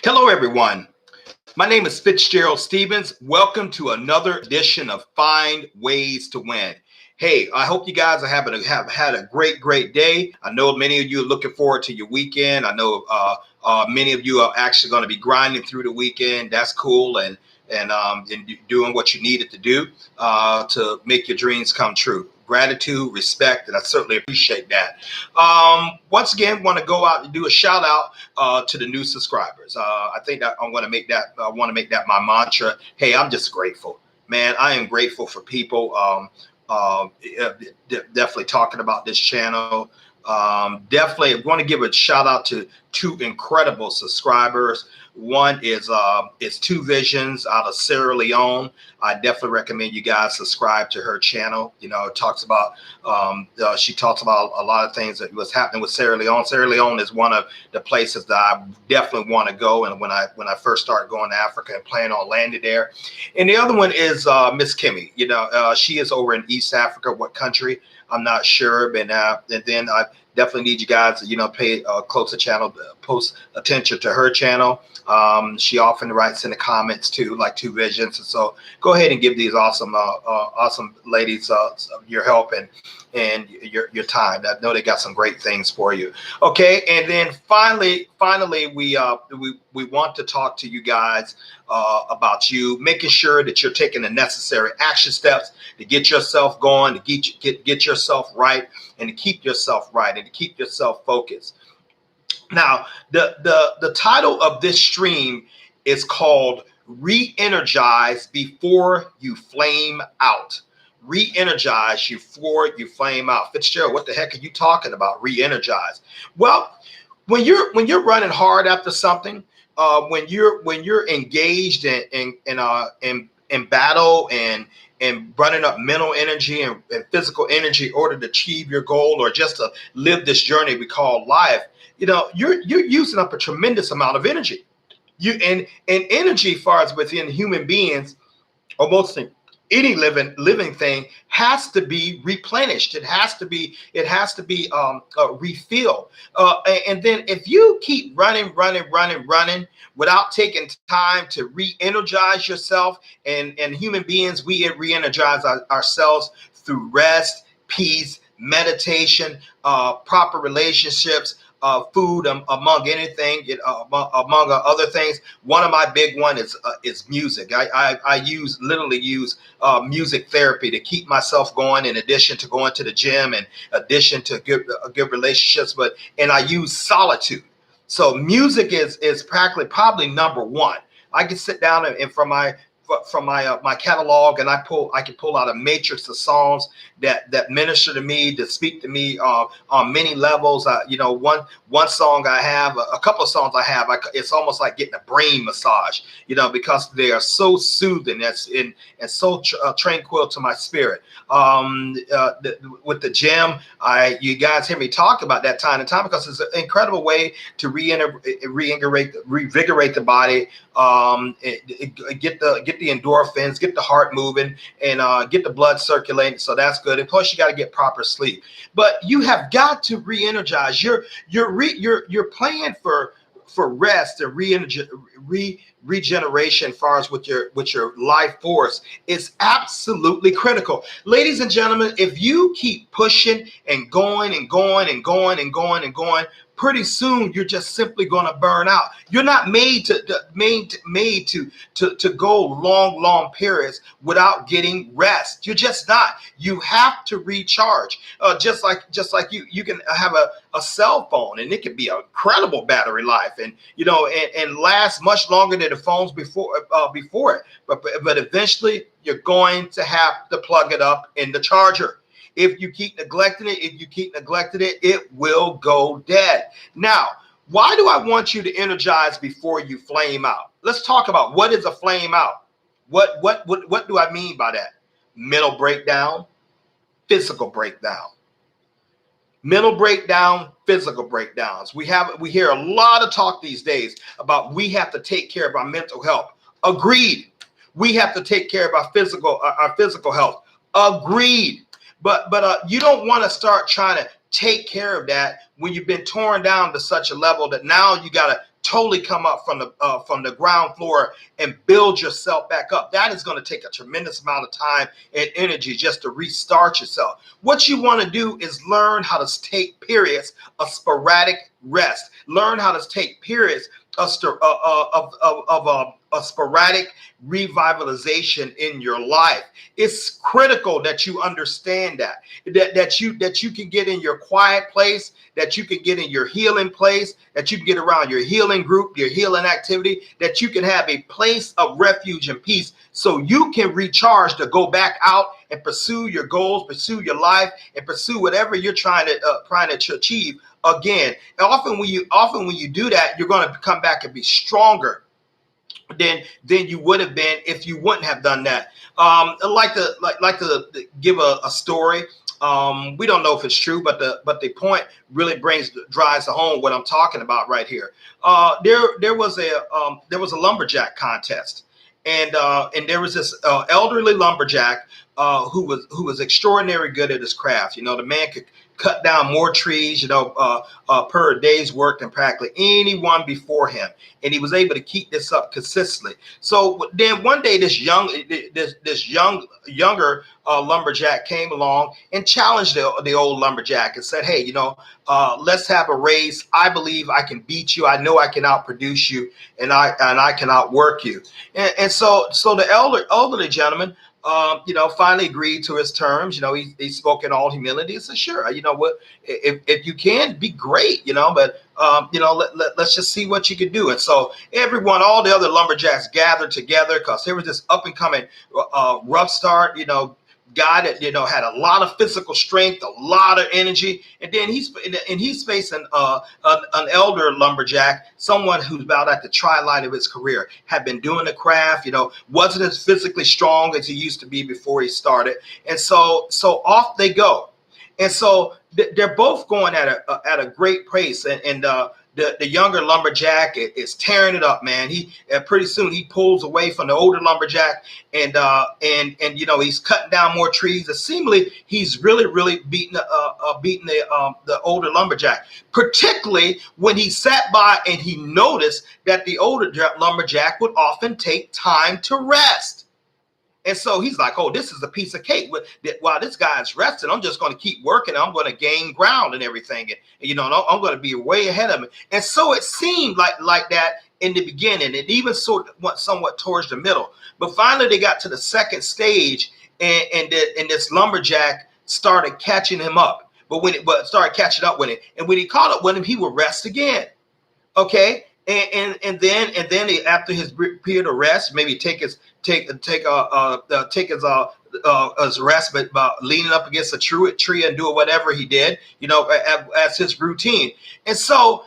Hello, everyone. My name is FitzgeraldStephens. Welcome to another edition of Find Ways to Win. Hey, I hope you guys have had a great day. I know many of you are looking forward to your weekend. I know many of you are actually going to be grinding through the weekend. That's cool, and doing what you needed to do to make your dreams come true. Gratitude, respect, and I certainly appreciate that. Once again, want to go out and do a shout out to the new subscribers. I think that I want to make that my mantra. Hey, I'm just grateful, man. I am grateful for people. Definitely talking about this channel. Definitely want to give a shout out to two incredible subscribers. One is Two Visions out of Sierra Leone. I definitely recommend you guys subscribe to her channel. You know, it talks about she talks about a lot of things that was happening with Sierra Leone. Sierra Leone is one of the places that I definitely want to go. And when I first started going to Africa and planning on landing there. And the other one is Miss Kimmy. You know, she is over in East Africa. What country? I'm not sure. But and then I definitely need you guys to, pay closer post attention to her channel. She often writes in the comments too, like Two Visions. And so go ahead and give these awesome ladies your help and your time. I know they got some great things for you. Okay, and then finally, we want to talk to you guys about you making sure that you're taking the necessary action steps to get yourself going, to get yourself right, and to keep yourself right, and to keep yourself focused. Now, the title of this stream is called Reenergize Before You Flame Out. Reenergize before you flame out. Fitzgerald, what the heck are you talking about? Reenergize. Well, when you're running hard after something, when you're engaged in battle and running up mental energy and physical energy in order to achieve your goal or just to live this journey we call life, you're using up a tremendous amount of energy. And energy, as far as within human beings, or most any living thing, has to be replenished. It has to be refilled. And then if you keep running without taking time to re-energize yourself, and human beings, we re-energize ourselves through rest, peace, meditation, proper relationships, food, among anything, among other things. One of my big one is music. I literally use music therapy to keep myself going, in addition to going to the gym, and addition to good relationships. And I use solitude. So music is practically probably number one. I can sit down and from my catalog, and I can pull out a matrix of songs that minister to me, that speak to me on many levels. One song I have, a couple of songs I have, it's almost like getting a brain massage, because they are so soothing and so tranquil to my spirit. With the gym, you guys hear me talk about that time to time, because it's an incredible way to reinvigorate the body, get the endorphins, get the heart moving, and get the blood circulating. So that's good. And plus, you got to get proper sleep. But you have got to re-energize. You're playing for rest and regeneration, as far as with your life force, is absolutely critical. Ladies and gentlemen, if you keep pushing and going, pretty soon you're just simply going to burn out. You're not made to go long periods without getting rest. You're just not. You have to recharge. Just like you can have a cell phone, and it can be an incredible battery life, and last much longer than the phones before it. But eventually you're going to have to plug it up in the charger. If you keep neglecting it, it will go dead. Now, why do I want you to energize before you flame out? Let's talk about what is a flame out. What do I mean by that? Mental breakdown, physical breakdown. Mental breakdown, physical breakdowns. We hear a lot of talk these days about we have to take care of our mental health. Agreed. We have to take care of our physical health. Agreed. But you don't want to start trying to take care of that when you've been torn down to such a level that now you got to totally come up from the ground floor and build yourself back up. That is going to take a tremendous amount of time and energy just to restart yourself. What you want to do is learn how to take periods of sporadic rest. Learn how to take periods of a sporadic revitalization in your life. It's critical that you understand that you can get in your quiet place, that you can get in your healing place, that you can get around your healing group, your healing activity, that you can have a place of refuge and peace so you can recharge to go back out and pursue your goals, pursue your life, and pursue whatever you're trying to achieve again. And often when you do that, you're going to come back and be stronger than you would have been if you wouldn't have done that. I'd like to give a story. We don't know if it's true, but the point really drives home what I'm talking about right here. There was a lumberjack contest, and there was this elderly lumberjack who was extraordinarily good at his craft. The man could cut down more trees, per day's work than practically anyone before him, and he was able to keep this up consistently. So then one day, this younger lumberjack came along and challenged the old lumberjack and said, "Hey, let's have a race. I believe I can beat you. I know I can outproduce you, and I can outwork you." And so the elderly gentleman, finally agreed to his terms. He spoke in all humility. He said, "Sure, what, if you can, be great, but let's just see what you can do." And so all the other lumberjacks gathered together because there was this up and coming rough start, guy that had a lot of physical strength, a lot of energy, and then he's facing an elder lumberjack, someone who's about at the twilight of his career, had been doing the craft, wasn't as physically strong as he used to be before he started, and so off they go, and so they're both going at a great pace, and the younger lumberjack is tearing it up, man. Pretty soon he pulls away from the older lumberjack, and he's cutting down more trees. And seemingly he's really beating the older lumberjack. Particularly when he sat by and he noticed that the older lumberjack would often take time to rest. And so he's like, "Oh, this is a piece of cake. While this guy's resting, I'm just going to keep working. I'm going to gain ground and everything. And I'm going to be way ahead of him." And so it seemed like that in the beginning. It even sort of went somewhat towards the middle. But finally, they got to the second stage, and this lumberjack started catching him up. But started catching up with him. And when he caught up with him, he would rest again. Okay. And then after his period of rest, maybe take his rest by leaning up against a tree and doing whatever he did, as his routine. And so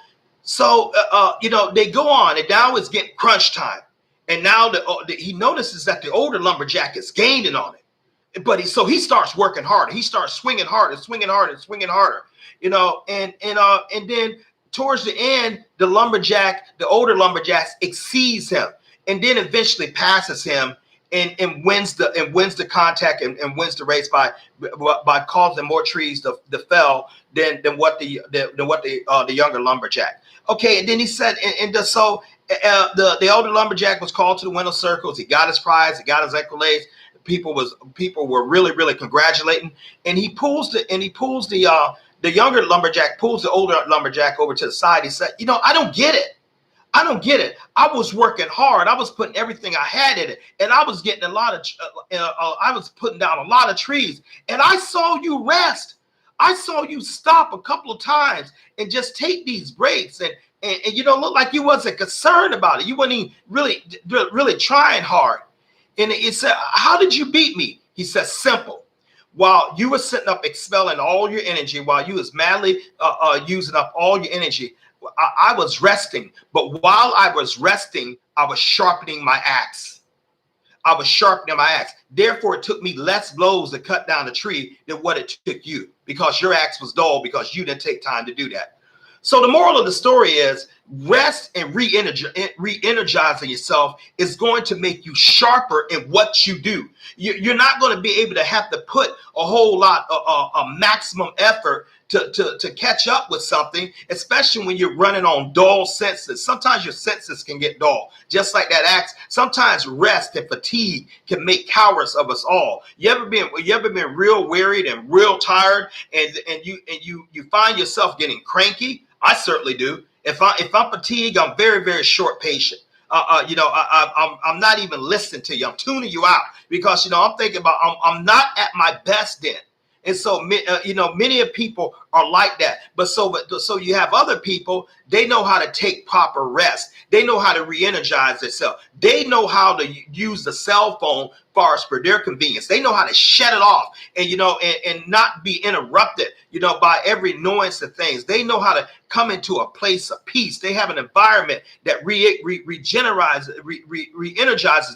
they go on, and now it's getting crunch time, and now he notices that the older lumberjack is gaining on it, but he starts working harder. He starts swinging harder, and then towards the end, the older lumberjack exceeds him, and then eventually passes him and wins the contact and wins the race by causing more trees to fell than what the younger lumberjack. Okay, and then he said, so the older lumberjack was called to the winner's circles. He got his prize, he got his accolades. People were really congratulating, and he pulls the younger lumberjack pulls the older lumberjack over to the side. He said, "I don't get it. I was working hard. I was putting everything I had in it, and I was getting I was putting down a lot of trees, and I saw you rest. I saw you stop a couple of times and just take these breaks, and look like you wasn't concerned about it. You weren't even really trying hard." And he said, "How did you beat me?" He said, "Simple. While you were sitting up expelling all your energy, while you was madly using up all your energy, I was resting. But while I was resting, I was sharpening my axe. Therefore, it took me less blows to cut down the tree than what it took you, because your axe was dull because you didn't take time to do that." So the moral of the story is rest and re-energizing yourself is going to make you sharper in what you do. You're not going to be able to have to put a whole lot of maximum effort to catch up with something, especially when you're running on dull senses. Sometimes your senses can get dull, just like that axe. Sometimes rest and fatigue can make cowards of us all. You ever been real wearied and real tired, and you find yourself getting cranky? I certainly do. If I'm fatigued, I'm very, very short patient. I'm not even listening to you. I'm tuning you out because, I'm thinking about, I'm not at my best then. And so, many of people are like that. But so you have other people, they know how to take proper rest. They know how to re-energize themselves. They know how to use the cell phone for their convenience. They know how to shut it off and not be interrupted, by every annoyance of things. They know how to come into a place of peace. They have an environment that re-energizes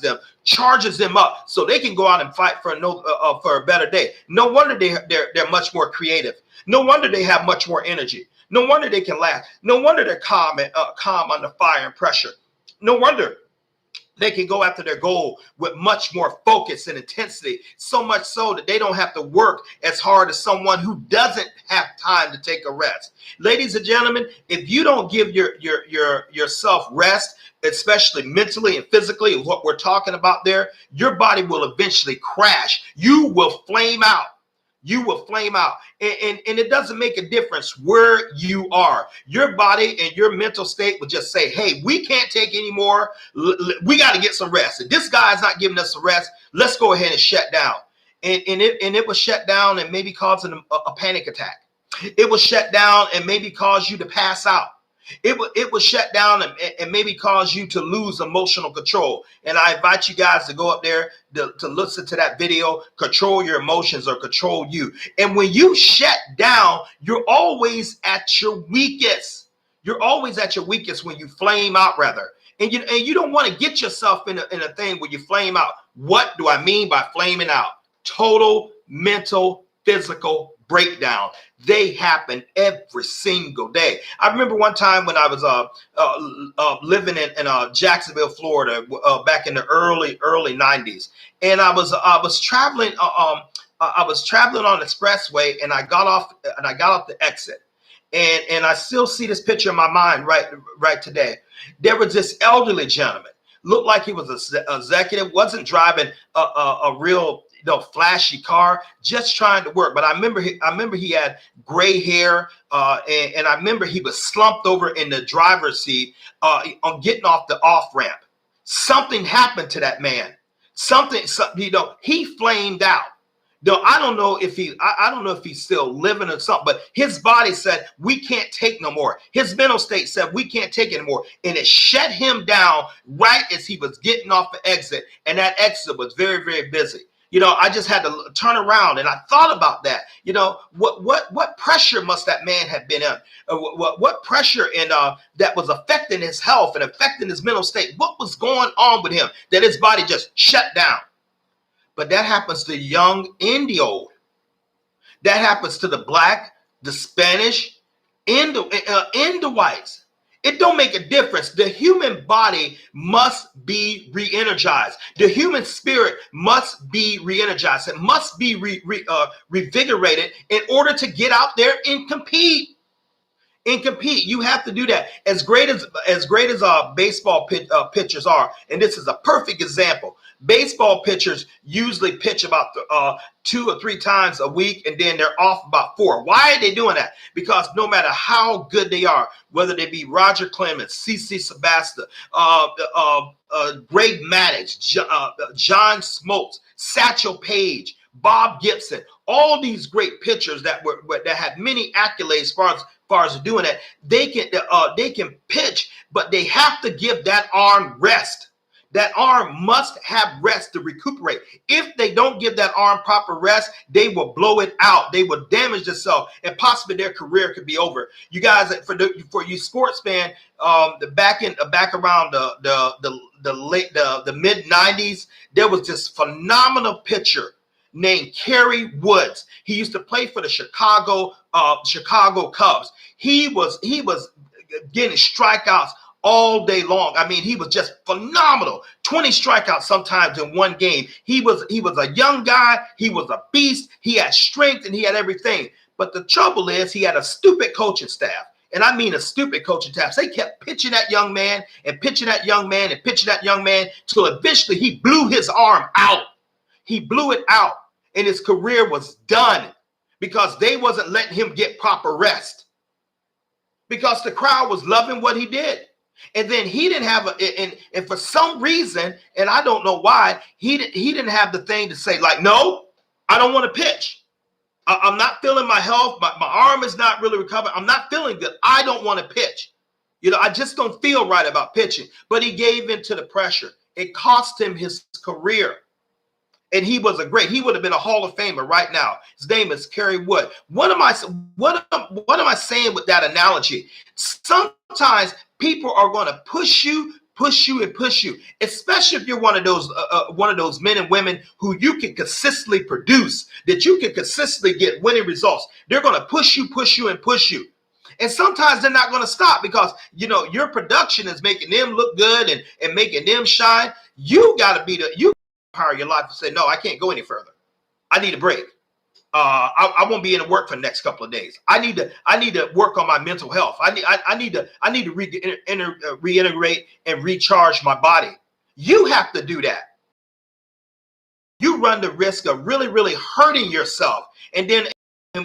them, charges them up so they can go out and fight for a better day. No wonder they're much more creative. No wonder they have much more energy. No wonder they can laugh. No wonder they're calm under fire and pressure. No wonder they can go after their goal with much more focus and intensity, so much so that they don't have to work as hard as someone who doesn't have time to take a rest. Ladies and gentlemen, if you don't give yourself rest, especially mentally and physically, what we're talking about there, your body will eventually crash. You will flame out. You will flame out. And it doesn't make a difference where you are. Your body and your mental state will just say, hey, we can't take any more. We got to get some rest. If this guy's not giving us some rest, let's go ahead and shut down. And it will shut down and maybe cause a panic attack. It will shut down and maybe cause you to pass out. It will shut down and maybe cause you to lose emotional control. And I invite you guys to go up there to listen to that video, Control Your Emotions or Control You. And when you shut down, you're always at your weakest. You're always at your weakest when you flame out, rather. And you don't want to get yourself in a thing where you flame out. What do I mean by flaming out? Total mental, physical breakdown. They happen every single day. I remember one time when I was living in Jacksonville, Florida, back in the early 90s, and I was traveling. I was traveling on the expressway, and I got off the exit, and I still see this picture in my mind right today. There was this elderly gentleman, looked like he was an executive, wasn't driving a real flashy car, just trying to work. But I remember he had gray hair, and I remember he was slumped over in the driver's seat on getting off the off ramp. Something happened to that man. He flamed out. I don't know if he's still living or something, but his body said, we can't take no more. His mental state said, we can't take anymore. And it shut him down right as he was getting off the exit. And that exit was very, very busy. I just had to turn around, and I thought about that. What pressure must that man have been in? What pressure that was affecting his health and affecting his mental state? What was going on with him that his body just shut down? But that happens to young and the old. That happens to the black, the Spanish, and the whites. It don't make a difference. The human body must be re-energized. The human spirit must be re-energized. It must be revigorated in order to get out there and compete. You have to do that. As great as baseball pitchers are, and this is a perfect example. Baseball pitchers usually pitch about 2 or 3 times a week, and then they're off about 4. Why are they doing that? Because no matter how good they are, whether they be Roger Clemens, CC Sabathia, Greg Maddux, John Smoltz, Satchel Paige, Bob Gibson, all these great pitchers that had many accolades as far as doing that, they can pitch, but they have to give that arm rest. That arm must have rest to recuperate. If they don't give that arm proper rest, they will blow it out. They will damage themselves, and possibly their career could be over. You guys, for you sports fan, back around the mid 90s, there was this phenomenal pitcher named Kerry Woods. He used to play for the Chicago Cubs. He was getting strikeouts all day long. I mean, he was just phenomenal. 20 strikeouts sometimes in one game. He was a young guy. He was a beast. He had strength and he had everything. But the trouble is he had a stupid coaching staff. And I mean a stupid coaching staff. They kept pitching that young man and pitching that young man and pitching that young man till eventually he blew his arm out. He blew it out and his career was done because they wasn't letting him get proper rest. Because the crowd was loving what he did. And then he didn't have and for some reason, and I don't know why, he didn't have the thing to say like, no, I don't want to pitch. I'm not feeling my health. My arm is not really recovered. I'm not feeling good. I don't want to pitch. I just don't feel right about pitching. But he gave in to the pressure. It cost him his career. And he would have been a Hall of Famer right now. His name is Kerry Wood. What am I saying with that analogy? Sometimes people are going to push you, especially if you're one of those men and women who you can consistently produce, that you can consistently get winning results. They're going to push you. And sometimes they're not going to stop because, your production is making them look good and making them shine. You got to be power your life and say, no, I can't go any further. I need a break. I won't be in work for the next couple of days. I need to work on my mental health. I need to reintegrate and recharge my body. You have to do that. You run the risk of really, really hurting yourself. And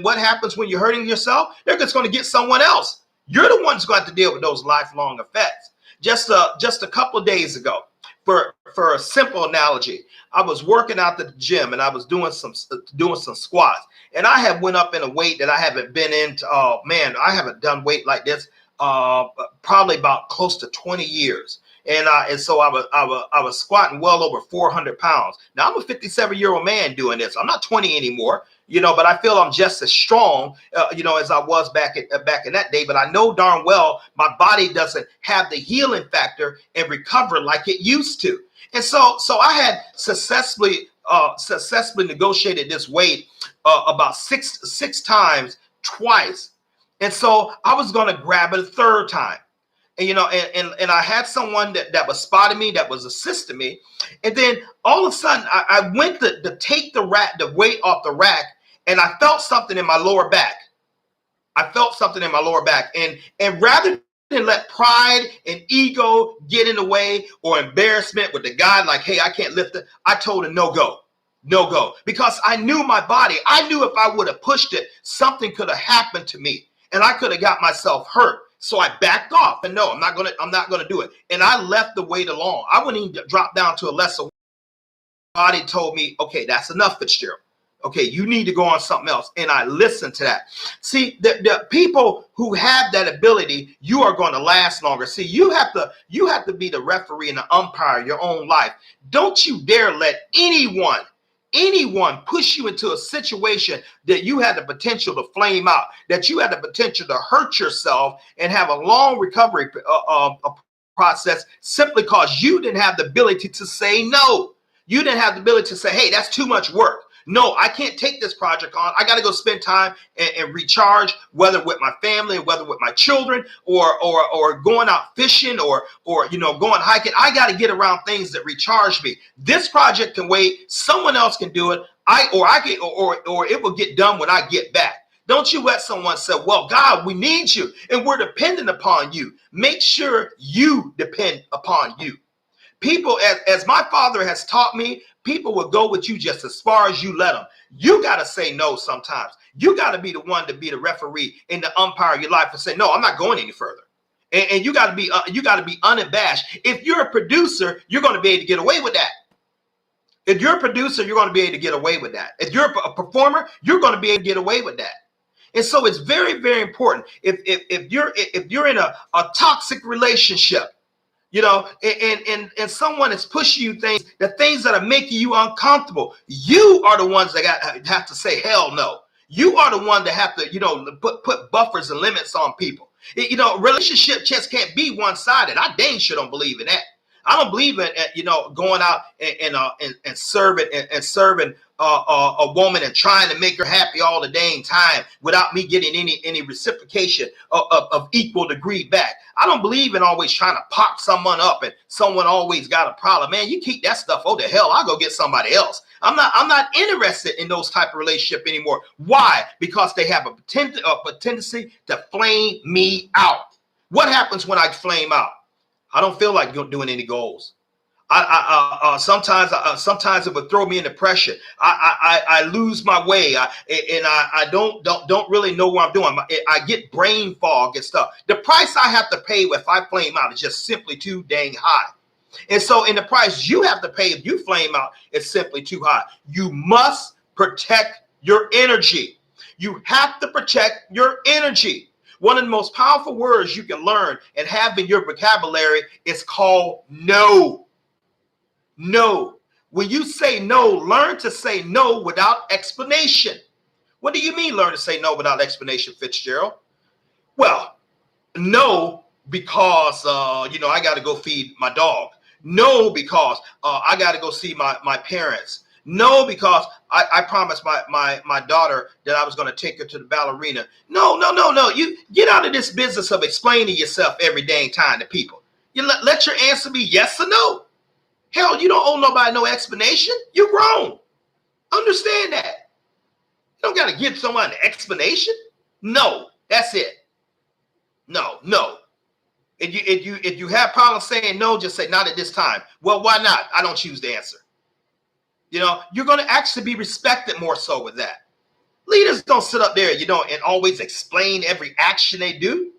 what happens when you're hurting yourself? They're just going to get someone else. You're the one who's going to have to deal with those lifelong effects. Just a couple of days ago, for a simple analogy, I was working out at the gym and I was doing some squats, and I had went up in a weight that I haven't been in. I haven't done weight like this probably about close to 20 years. And so I was squatting well over 400 pounds. Now I'm a 57-year-old man doing this. I'm not 20 anymore, but I feel I'm just as strong, as I was back in that day. But I know darn well my body doesn't have the healing factor and recover like it used to. And so I had successfully negotiated this weight about six times twice. And so I was going to grab it a third time. And, and I had someone that was spotting me, that was assisting me. And then all of a sudden I went to take the weight off the rack, and I felt something in my lower back. And rather than let pride and ego get in the way, or embarrassment with the guy, like, hey, I can't lift it, I told him no go. Because I knew my body. I knew if I would have pushed it, something could have happened to me and I could have got myself hurt. So I backed off and no, I'm not gonna do it. And I left the weight alone. I wouldn't even drop down to a lesser weight. Body told me, okay, that's enough, Fitzgerald. Okay, you need to go on something else. And I listened to that. See, the people who have that ability, you are going to last longer. See, you have to be the referee and the umpire of your own life. Don't you dare let anyone push you into a situation that you had the potential to flame out, that you had the potential to hurt yourself and have a long recovery process simply because you didn't have the ability to say no. You didn't have the ability to say, hey, that's too much work. No, I can't take this project on. I got to go spend time and recharge, whether with my family, whether with my children, or going out fishing, or going hiking. I got to get around things that recharge me. This project can wait. Someone else can do it. Or it will get done when I get back. Don't you let someone say, well, God, we need you and we're dependent upon you. Make sure you depend upon you. People, as my father has taught me, people will go with you just as far as you let them. You got to say no sometimes. You got to be the one to be the referee and the umpire of your life and say, no, I'm not going any further. And you got to be unabashed. If you're a producer, you're going to be able to get away with that. If you're a producer, you're going to be able to get away with that. If you're a performer, you're going to be able to get away with that. And so it's very, very important. If you're in a toxic relationship, and someone is pushing you the things that are making you uncomfortable, you are the ones that have to say hell no. You are the one that have to, put buffers and limits on people. Relationship just can't be one-sided. I dang sure don't believe in that. I don't believe in going out and serving a woman and trying to make her happy all the dang time without me getting any reciprocation of equal degree back. I don't believe in always trying to pop someone up and someone always got a problem. Man, you keep that stuff. Oh, the hell, I'll go get somebody else. I'm not interested in those type of relationship anymore. Why? Because they have a tendency to flame me out. What happens when I flame out? I don't feel like doing any goals. Sometimes it would throw me into pressure. I lose my way. I don't really know what I'm doing. I get brain fog and stuff. The price I have to pay if I flame out is just simply too dang high. And so in the price you have to pay if you flame out, it's simply too high. You must protect your energy. You have to protect your energy. One of the most powerful words you can learn and have in your vocabulary is called no. No. When you say no, learn to say no without explanation. What do you mean learn to say no without explanation, Fitzgerald? Well, no, because, I got to go feed my dog. No, because I got to go see my parents. No, because I promised my daughter that I was going to take her to the ballerina. No. You get out of this business of explaining yourself every dang time to people. You let your answer be yes or no. Hell, you don't owe nobody no explanation. You're grown. Understand that. You don't got to give someone an explanation. No, that's it. No. If you have problems saying no, just say not at this time. Well, why not? I don't choose the answer. You're going to actually be respected more so with that. Leaders don't sit up there, and always explain every action they do.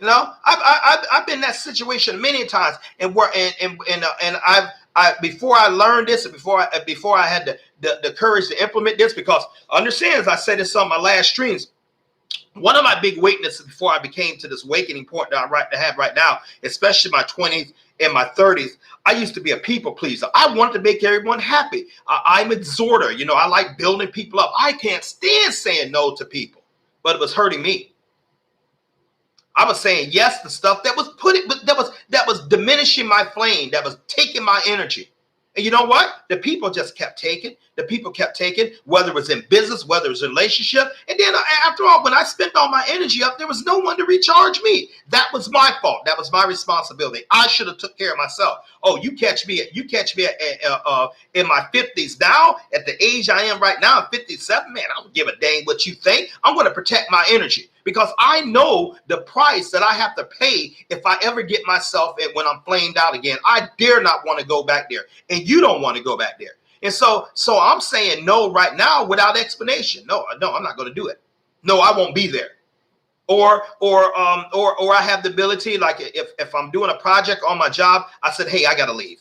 I've been in that situation many times, and before I learned this, and before I had the courage to implement this, because understand, as I said in some of my last streams, one of my big weaknesses before I became to this awakening point that I have right now, especially my 20s and my 30s, I used to be a people pleaser. I wanted to make everyone happy. I'm an exhorter. I like building people up. I can't stand saying no to people, but it was hurting me. I was saying yes to stuff that was diminishing my flame, that was taking my energy. And you know what? The people just kept taking. The people kept taking, whether it was in business, whether it was in relationship. And then after all, when I spent all my energy up, there was no one to recharge me. That was my fault. That was my responsibility. I should have took care of myself. Oh, you catch me in my 50s now, at the age I am right now, 57, man, I don't give a dang what you think. I'm going to protect my energy because I know the price that I have to pay if I ever get myself in when I'm flamed out again. I dare not want to go back there. And you don't want to go back there. And so I'm saying no right now without explanation. No, I'm not going to do it. No, I won't be there. Or I have the ability, like if I'm doing a project on my job, I said, hey, I got to leave.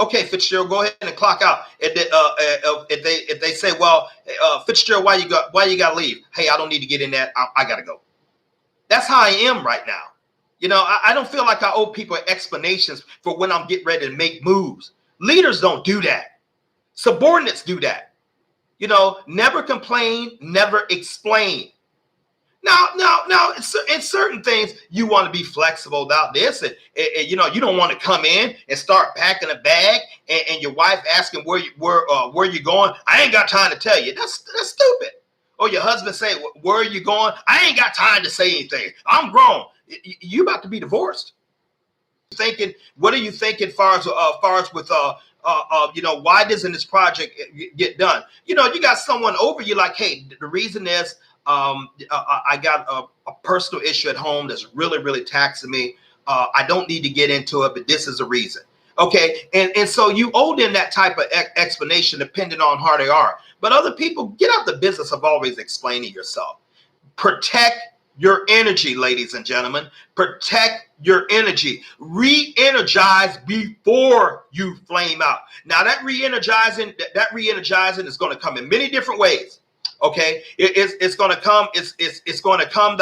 Okay, Fitzgerald, go ahead and clock out. If they say, well, Fitzgerald, why you got to leave? Hey, I don't need to get in that. I got to go. That's how I am right now. I don't feel like I owe people explanations for when I'm getting ready to make moves. Leaders don't do that. Subordinates do that. Never complain, never explain. Now, in certain things, you want to be flexible about this. And you don't want to come in and start packing a bag and your wife asking where you going. I ain't got time to tell you. That's stupid. Or your husband say, where are you going? I ain't got time to say anything. I'm grown. You about to be divorced. What are you thinking far as with why doesn't this project get done? You got someone over you like, hey, the reason is I got a personal issue at home that's really, really taxing me. I don't need to get into it, but this is the reason. Okay, and so you owe them that type of explanation depending on how they are. But other people, get out the business of always explaining yourself. Protect your energy, ladies and gentlemen. Protect your energy. Re-energize before you flame out. Now that re-energizing is going to come in many different ways. Okay, it's going to come. It's going to come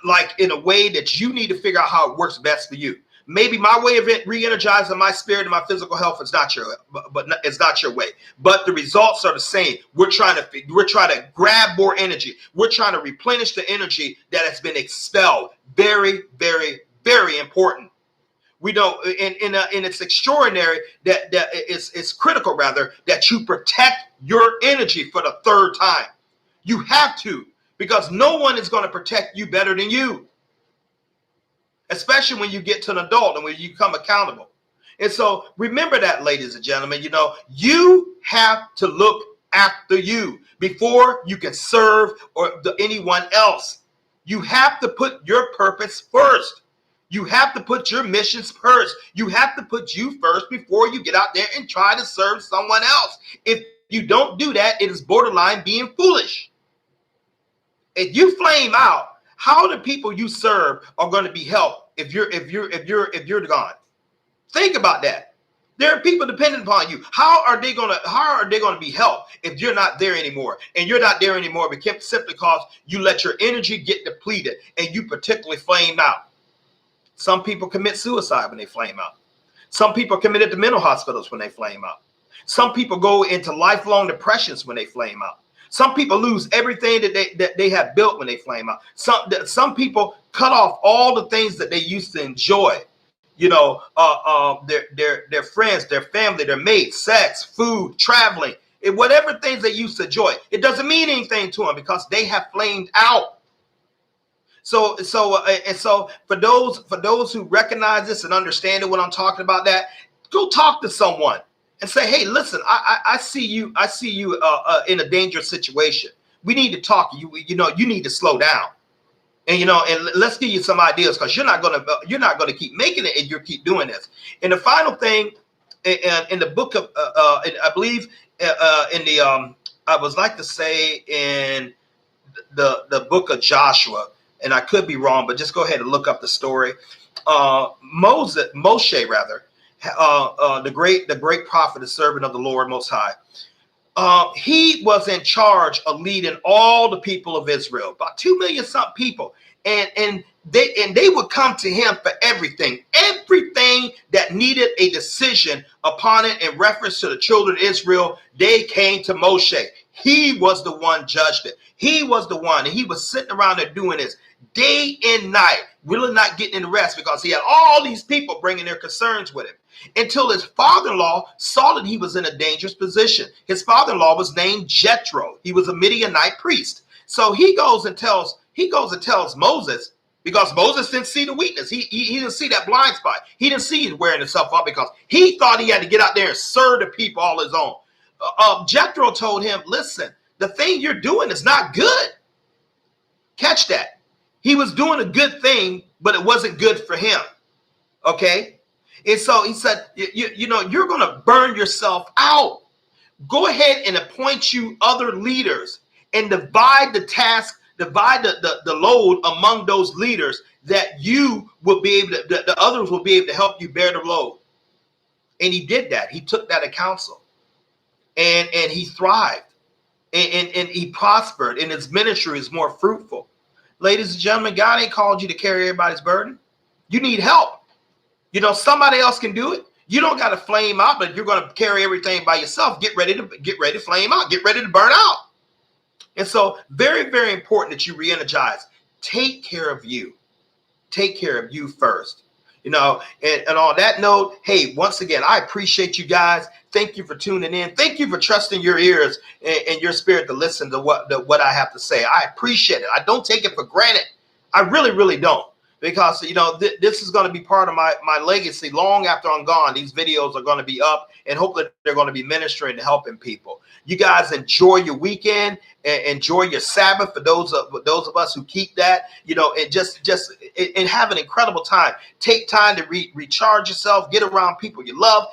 like in a way that you need to figure out how it works best for you. Maybe my way of re-energizing my spirit and my physical health is not your, but it's not your way. But the results are the same. We're trying to grab more energy. We're trying to replenish the energy that has been expelled. very, very, very important. We don't, and it's extraordinary that it's critical rather that you protect your energy for the third time. You have to, because no one is going to protect you better than you, especially when you get to an adult and when you become accountable. And so remember that, ladies and gentlemen, you have to look after you before you can serve anyone else. You have to put your purpose first. You have to put your missions first. You have to put you first before you get out there and try to serve someone else. If you don't do that, it is borderline being foolish. If you flame out, how the people you serve are going to be helped if you're gone? Think about that. There are people dependent upon you. How are they going to be helped if you're not there anymore? And you're not there anymore simply because you let your energy get depleted and you particularly flame out. Some people commit suicide when they flame out. Some people are committed to mental hospitals when they flame out. Some people go into lifelong depressions when they flame out. Some people lose everything that they have built when they flame out. Some people cut off all the things that they used to enjoy. Their friends, their family, their mates, sex, food, traveling, whatever things they used to enjoy. It doesn't mean anything to them because they have flamed out. So for those who recognize this and understand what I'm talking about, that go talk to someone and say, hey, listen, I see you in a dangerous situation. We need to talk. You need to slow down. And let's give you some ideas, because you're not gonna keep making it if you keep doing this. And the final thing, in the book of I believe I would like to say in the book of Joshua, and I could be wrong, but just go ahead and look up the story. Moshe rather, the great prophet, the servant of the Lord Most High. He was in charge of leading all the people of Israel, about 2 million something people, and they would come to him for everything that needed a decision upon it in reference to the children of Israel. They came to Moshe. He was the one judged it. He was the one, and he was sitting around there doing this day and night, really not getting any rest, because he had all these people bringing their concerns with him, until his father-in-law saw that he was in a dangerous position. His father-in-law was named Jethro. He was a Midianite priest. So he goes and tells Moses, because Moses didn't see the weakness. He didn't see that blind spot. He didn't see him wearing himself up, because he thought he had to get out there and serve the people all his own. Jethro told him, listen, the thing you're doing is not good. Catch that. He was doing a good thing, but it wasn't good for him. Okay? And so he said, you're going to burn yourself out. Go ahead and appoint you other leaders and divide the task, divide the load among those leaders, that you will be able to, the others will be able to help you bear the load. And he did that. He took that to counsel, and he thrived, and he prospered, and his ministry is more fruitful. Ladies and gentlemen, God ain't called you to carry everybody's burden. You need help. Somebody else can do it. You don't got to flame out, but you're going to carry everything by yourself. Get ready to flame out. Get ready to burn out. And so very, very important that you re-energize. Take care of you. Take care of you first. And on that note, hey, once again, I appreciate you guys. Thank you for tuning in. Thank you for trusting your ears and your spirit to listen to what I have to say. I appreciate it. I don't take it for granted. I really, really don't. Because, this is going to be part of my legacy long after I'm gone. These videos are going to be up, and hopefully they're going to be ministering and helping people. You guys enjoy your weekend and enjoy your Sabbath for those of us who keep that, and just have an incredible time. Take time to recharge yourself, get around people you love,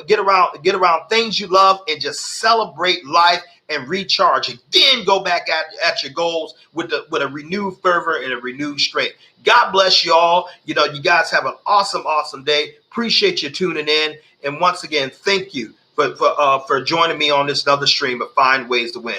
get around things you love, and just celebrate life and recharge, and then go back at your goals with a renewed fervor and a renewed strength. God bless you all. You guys have an awesome day. Appreciate you tuning in. And once again, thank you for joining me on this another stream of Find Ways to Win.